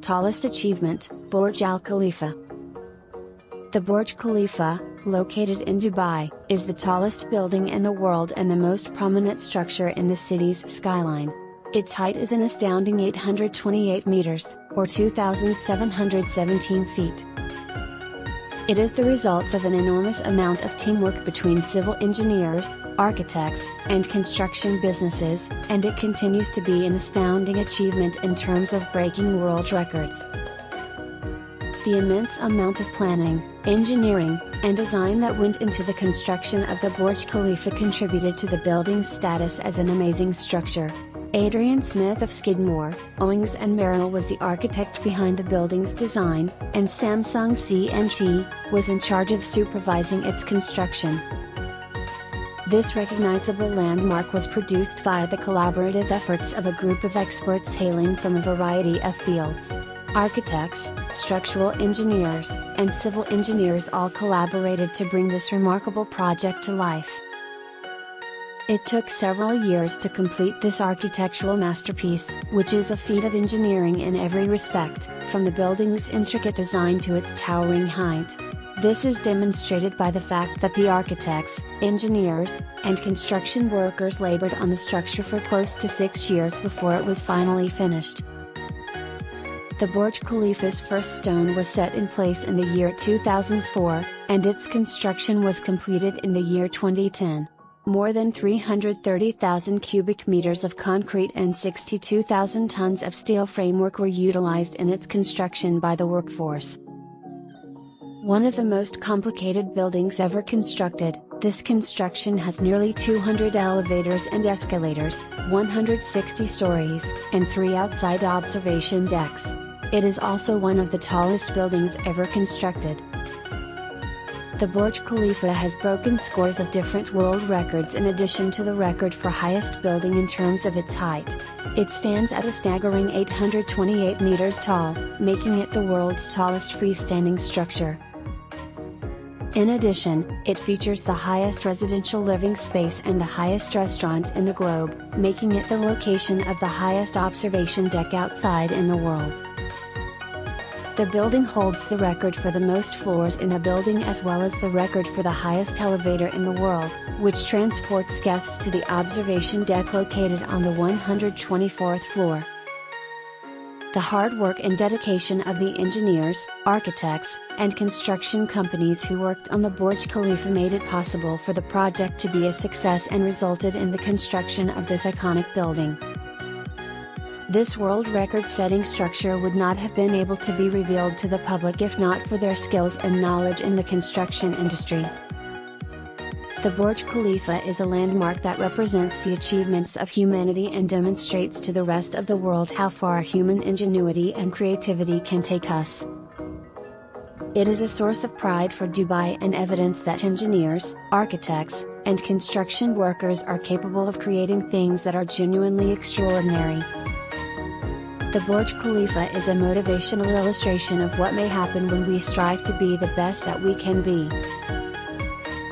tallest achievement, Burj Al Khalifa. The Burj Khalifa, located in Dubai, is the tallest building in the world and the most prominent structure in the city's skyline. Its height is an astounding 828 meters, or 2,717 feet. It is the result of an enormous amount of teamwork between civil engineers, architects, and construction businesses, and it continues to be an astounding achievement in terms of breaking world records. The immense amount of planning, engineering, and design that went into the construction of the Burj Khalifa contributed to the building's status as an amazing structure. Adrian Smith of Skidmore, Owings and Merrill was the architect behind the building's design, and Samsung C&T was in charge of supervising its construction. This recognizable landmark was produced via the collaborative efforts of a group of experts hailing from a variety of fields. Architects, structural engineers, and civil engineers all collaborated to bring this remarkable project to life. It took several years to complete this architectural masterpiece, which is a feat of engineering in every respect, from the building's intricate design to its towering height. This is demonstrated by the fact that the architects, engineers, and construction workers labored on the structure for close to 6 years before it was finally finished. The Burj Khalifa's first stone was set in place in the year 2004, and its construction was completed in the year 2010. More than 330,000 cubic meters of concrete and 62,000 tons of steel framework were utilized in its construction by the workforce. One of the most complicated buildings ever constructed, this construction has nearly 200 elevators and escalators, 160 stories, and 3 outside observation decks. It is also one of the tallest buildings ever constructed. The Burj Khalifa has broken scores of different world records in addition to the record for highest building in terms of its height. It stands at a staggering 828 meters tall, making it the world's tallest freestanding structure. In addition, it features the highest residential living space and the highest restaurant in the globe, making it the location of the highest observation deck outside in the world. The building holds the record for the most floors in a building as well as the record for the highest elevator in the world, which transports guests to the observation deck located on the 124th floor. The hard work and dedication of the engineers, architects, and construction companies who worked on the Burj Khalifa made it possible for the project to be a success and resulted in the construction of this iconic building. This world record-setting structure would not have been able to be revealed to the public if not for their skills and knowledge in the construction industry. The Burj Khalifa is a landmark that represents the achievements of humanity and demonstrates to the rest of the world how far human ingenuity and creativity can take us. It is a source of pride for Dubai and evidence that engineers, architects, and construction workers are capable of creating things that are genuinely extraordinary. The Burj Khalifa is a motivational illustration of what may happen when we strive to be the best that we can be.